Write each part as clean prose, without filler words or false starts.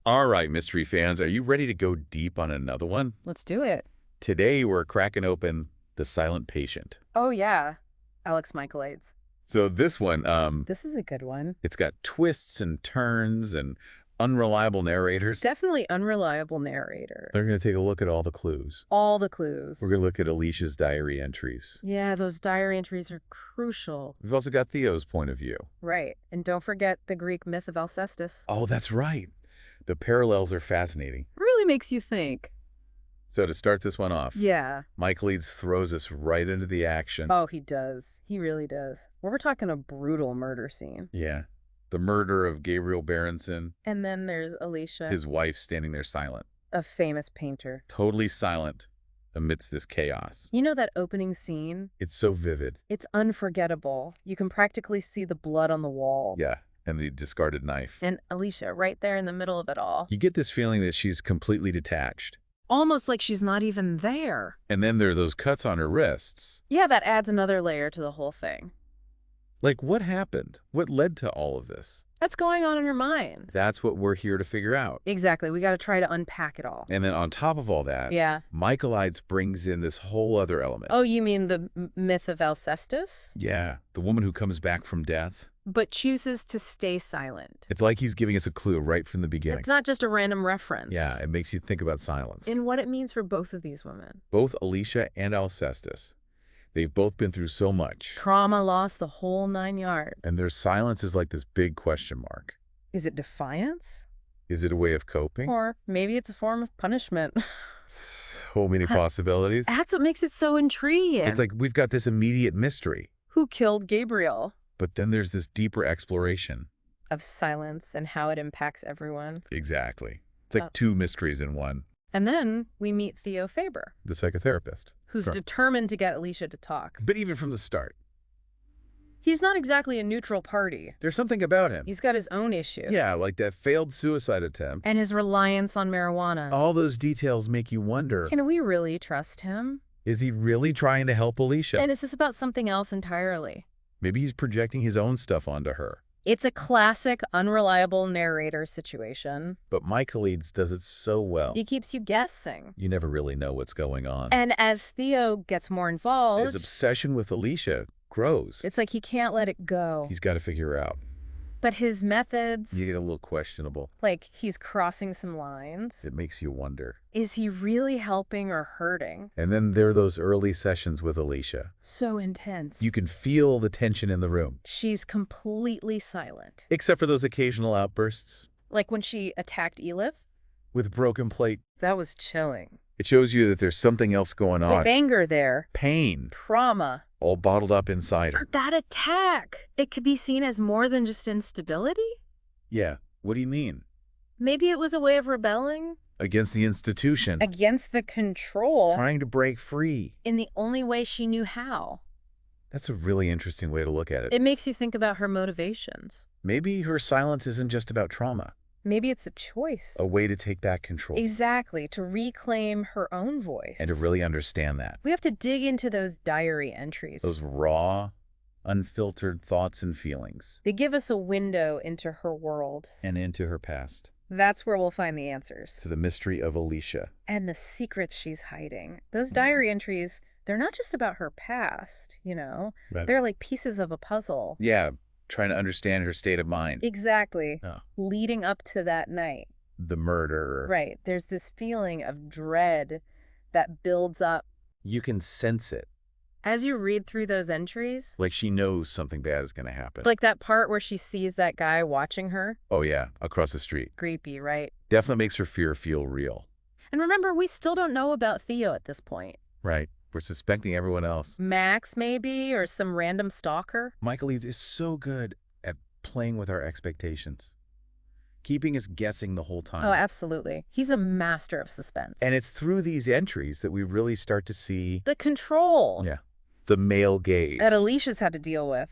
All right, mystery fans, are you ready to go deep on another one? Let's do it. Today, we're cracking open The Silent Patient. Oh, yeah. Alex Michaelides. So this one, This is a good one. it's got twists and turns and unreliable narrators. Definitely unreliable narrators. They're going to take a look at all the clues. All the clues. We're going to look at Alicia's diary entries. Yeah, those diary entries are crucial. We've also got Theo's point of view. Right. And don't forget the Greek myth of Alcestis. Oh, that's right. The parallels are fascinating. Really makes you think. So to start this one off, Yeah. Michaelides throws us right into the action. Oh, he does. He really does. Well, we're talking a brutal murder scene. Yeah. The murder of Gabriel Berenson, And then there's Alicia, his wife standing there silent. a famous painter. Totally silent amidst this chaos. You know that opening scene? It's so vivid. It's unforgettable. You can practically see the blood on the wall. Yeah, and the discarded knife. And Alicia right there in the middle of it all. You get this feeling that she's completely detached. Almost like she's not even there. And then there are those cuts on her wrists. Yeah, that adds another layer to the whole thing. Like, what happened? What led to all of this? What's going on in her mind? That's what we're here to figure out. Exactly. We got to try to unpack it all. And then on top of all that, Yeah. Michaelides brings in this whole other element. Oh, you mean the myth of Alcestis? Yeah, the woman who comes back from death. But chooses to stay silent. It's like he's giving us a clue right from the beginning. It's not just a random reference. Yeah, it makes you think about silence. And what it means for both of these women. Both Alicia and Alcestis. They've both been through so much. Trauma, loss, the whole 9 yards. And their silence is like this big question mark. Is it defiance? Is it a way of coping? Or maybe it's a form of punishment. So many possibilities. That's what makes it so intriguing. It's like we've got this immediate mystery, Who killed Gabriel? but then there's this deeper exploration. Of silence and how it impacts everyone. Exactly. It's like two mysteries in one. And then we meet Theo Faber, The psychotherapist. who's Sure. determined to get Alicia to talk. But even from the start, He's not exactly a neutral party. there's something about him. He's got his own issues. Yeah, like that failed suicide attempt. And his reliance on marijuana. All those details make you wonder, Can we really trust him? is he really trying to help Alicia? And is this about something else entirely? Maybe he's projecting his own stuff onto her. It's a classic unreliable narrator situation. But Michaelides does it so well. He keeps you guessing. You never really know what's going on. And as Theo gets more involved, His obsession with Alicia grows. it's like he can't let it go. He's got to figure out. But his methods, You get a little questionable. like he's crossing some lines. It makes you wonder. Is he really helping or hurting? And then there are those early sessions with Alicia. So intense. You can feel the tension in the room. She's completely silent. Except for those occasional outbursts. Like when she attacked Elif? With broken plate, That was chilling. it shows you that there's something else going on. Like anger there. Pain, Trauma. all bottled up inside her. But that attack, it could be seen as more than just instability? Yeah, what do you mean? Maybe it was a way of rebelling Against the institution. against the control Trying to break free. in the only way she knew how. That's a really interesting way to look at it. It makes you think about her motivations. Maybe her silence isn't just about trauma. Maybe it's a choice. A way to take back control. Exactly, to reclaim her own voice. And to really understand that. We have to dig into those diary entries. Those raw, unfiltered thoughts and feelings. They give us a window into her world. And into her past. That's where we'll find the answers. To the mystery of Alicia. And the secrets she's hiding. Those diary entries, they're not just about her past, you know? Right. They're like pieces of a puzzle. Yeah, trying to understand her state of mind. Exactly. Oh. Leading up to that night. The murder. Right. There's this feeling of dread that builds up. You can sense it. As you read through those entries, Like she knows something bad is going to happen. like that part where she sees that guy watching her. Oh yeah, across the street. Creepy, right? Definitely makes her fear feel real. And remember, we still don't know about Theo at this point. Right. We're suspecting everyone else. Max, maybe, or some random stalker. Michaelides is so good at playing with our expectations. Keeping us guessing the whole time. Oh, absolutely. He's a master of suspense. And it's through these entries that we really start to see the control the male gaze. that Alicia's had to deal with.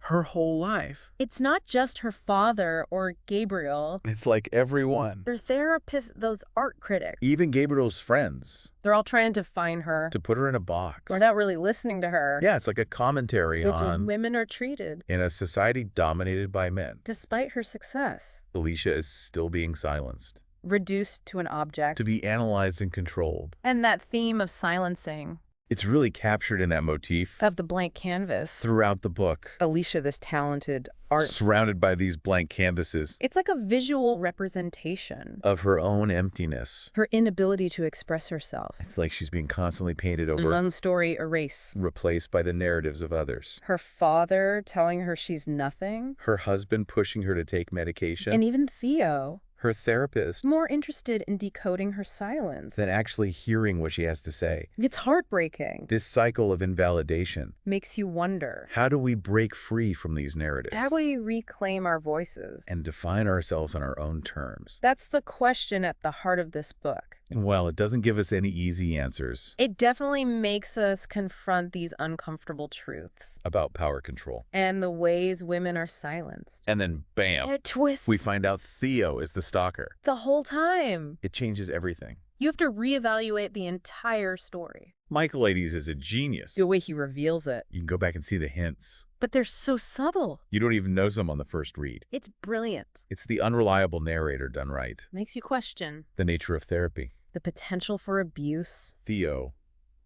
Her whole life. It's not just her father or Gabriel. It's like everyone. Their therapists, those art critics. Even Gabriel's friends. They're all trying to define her. To put her in a box. We're not really listening to her. Yeah, it's like a commentary It's on women are treated. in a society dominated by men. Despite her success. Alicia is still being silenced. Reduced to an object. To be analyzed and controlled. And that theme of silencing. It's really captured in that motif. Of the blank canvas. Throughout the book. Alicia, this talented art. Surrounded by these blank canvases. It's like a visual representation. Of her own emptiness. Her inability to express herself. It's like she's being constantly painted over. One story erase. Replaced by the narratives of others. Her father telling her she's nothing. Her husband pushing her to take medication. And even Theo. Her therapist. More interested in decoding her silence. Than actually hearing what she has to say. It's heartbreaking. This cycle of invalidation. Makes you wonder. How do we break free from these narratives? How do we reclaim our voices? And define ourselves on our own terms? That's the question at the heart of this book. And while it doesn't give us any easy answers. It definitely makes us confront these uncomfortable truths. About power control. And the ways women are silenced. And then bam. A twist. We find out Theo is the stalker. The whole time. It changes everything. You have to reevaluate the entire story. Michaelides is a genius. The way he reveals it. You can go back and see the hints. But they're so subtle. You don't even know some on the first read. It's brilliant. It's the unreliable narrator done right. Makes you question. The nature of therapy. The potential for abuse. Theo,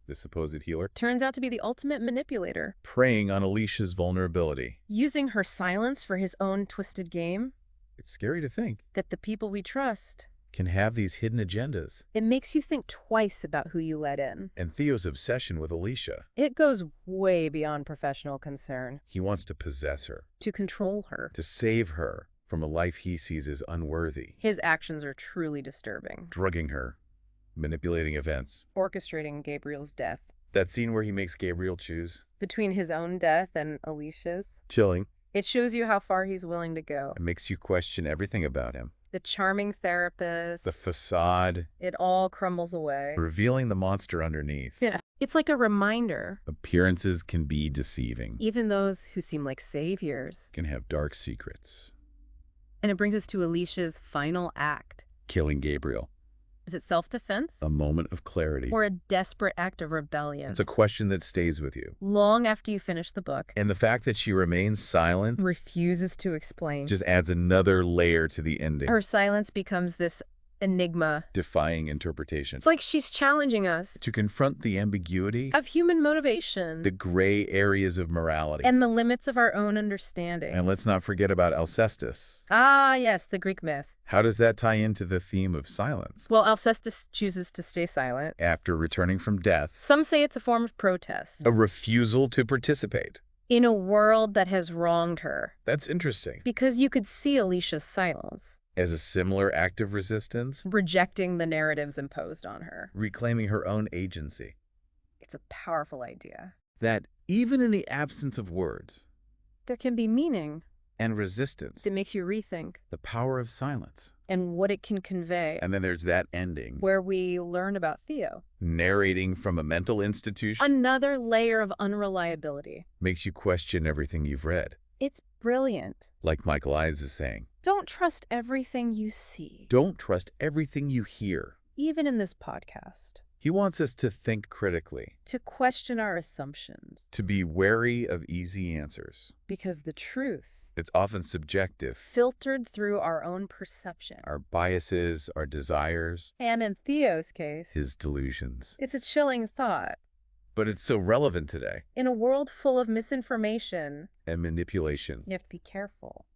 the supposed healer, turns out to be the ultimate manipulator. Preying on Alicia's vulnerability. Using her silence for his own twisted game. It's scary to think that the people we trust can have these hidden agendas. It makes you think twice about who you let in. And Theo's obsession with Alicia. It goes way beyond professional concern. He wants to possess her. To control her. To save her from a life he sees as unworthy. His actions are truly disturbing. Drugging her. Manipulating events. Orchestrating Gabriel's death. That scene where he makes Gabriel choose. Between his own death and Alicia's. Chilling. It shows you how far he's willing to go. It makes you question everything about him. The charming therapist. The facade. It all crumbles away. Revealing the monster underneath. Yeah. It's like a reminder. Appearances can be deceiving. Even those who seem like saviors. Can have dark secrets. And it brings us to Alicia's final act. Killing Gabriel. Is it self-defense? A moment of clarity. Or a desperate act of rebellion? It's a question that stays with you. Long after you finish the book. And the fact that she remains silent. Refuses to explain. Just adds another layer to the ending. Her silence becomes this enigma. Defying interpretation. It's like she's challenging us. To confront the ambiguity. Of human motivation. The gray areas of morality. And the limits of our own understanding. And let's not forget about Alcestis. Ah, yes, the Greek myth. How does that tie into the theme of silence? Well, Alcestis chooses to stay silent. After returning from death. Some say it's a form of protest. A refusal to participate. In a world that has wronged her. That's interesting. Because you could see Alicia's silence. As a similar act of resistance. Rejecting the narratives imposed on her. Reclaiming her own agency. It's a powerful idea. That even in the absence of words. There can be meaning. And resistance. That makes you rethink. The power of silence. And what it can convey. And then there's that ending. Where we learn about Theo. Narrating from a mental institution. Another layer of unreliability. Makes you question everything you've read. It's brilliant. Like Michaelides is saying. Don't trust everything you see. Don't trust everything you hear. Even in this podcast. He wants us to think critically. To question our assumptions. To be wary of easy answers. Because the truth. It's often subjective. Filtered through our own perception. Our biases, our desires. And in Theo's case. His delusions. It's a chilling thought. But it's so relevant today. In a world full of misinformation. And manipulation. You have to be careful.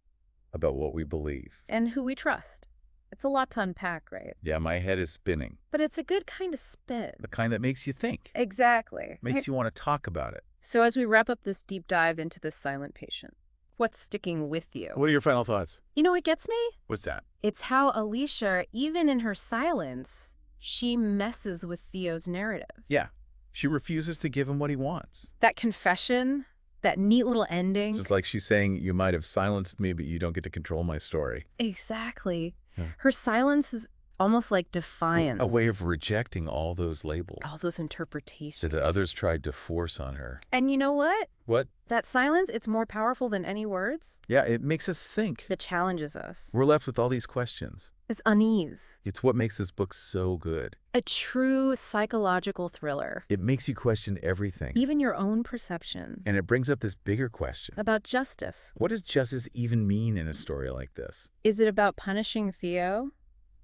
About what we believe. And who we trust. It's a lot to unpack, right? Yeah, my head is spinning. But it's a good kind of spin. The kind that makes you think. Exactly. Makes you want to talk about it. So as we wrap up this deep dive into this silent patient, what's sticking with you? What are your final thoughts? You know what gets me? What's that? It's how Alicia, even in her silence, she messes with Theo's narrative. Yeah. She refuses to give him what he wants. That confession, that neat little ending. It's just like she's saying, you might have silenced me, but you don't get to control my story. Exactly. Yeah. Her silence almost like A defiance. way of rejecting all those labels All those interpretations. that others tried to force on her. And you know what? What? That silence, it's more powerful than any words. Yeah, it makes us think. That challenges us. We're left with all these questions. It's unease. It's what makes this book so good. A true psychological thriller. It makes you question everything. Even your own perceptions. And it brings up this bigger question. About justice. What does justice even mean in a story like this? Is it about punishing Theo?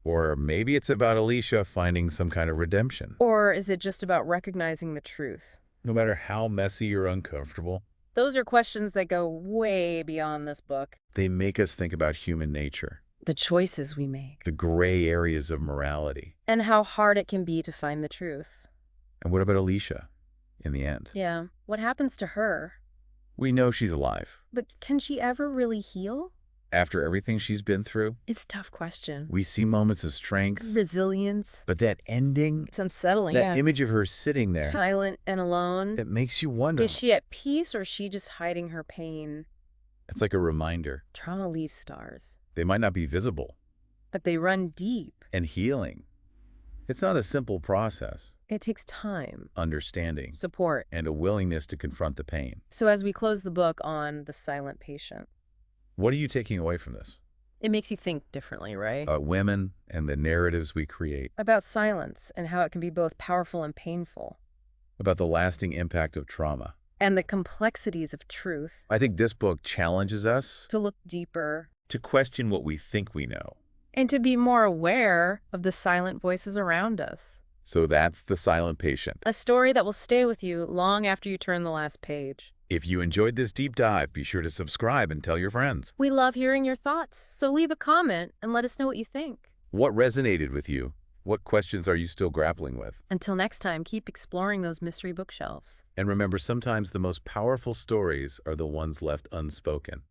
Or maybe it's about Alicia finding some kind of redemption. Or is it just about recognizing the truth? No matter how messy or uncomfortable, Those are questions that go way beyond this book. they make us think about human nature, The choices we make. the gray areas of morality. And how hard it can be to find the truth. And what about Alicia in the end? Yeah. What happens to her? We know she's alive. But can she ever really heal? After everything she's been through, It's a tough question. we see moments of strength. Resilience. But that ending, It's unsettling. that image of her sitting there, Silent and alone. it makes you wonder. Is she at peace or is she just hiding her pain? It's like a reminder. Trauma leaves scars, They might not be visible. but they run deep. And healing, it's not a simple process. It takes time, Understanding, support. and a willingness to confront the pain. So as we close the book on the silent patient, What are you taking away from this? it makes you think differently, right? Women and the narratives we create, About silence and how it can be both powerful and painful, about the lasting impact of trauma. and the complexities of truth. I think this book challenges us To look deeper to question what we think we know. and to be more aware of the silent voices around us. So that's The Silent Patient. A story that will stay with you long after you turn the last page. If you enjoyed this deep dive, be sure to subscribe and tell your friends. We love hearing your thoughts, so leave a comment and let us know what you think. What resonated with you? What questions are you still grappling with? Until next time, keep exploring those mystery bookshelves. And remember, sometimes the most powerful stories are the ones left unspoken.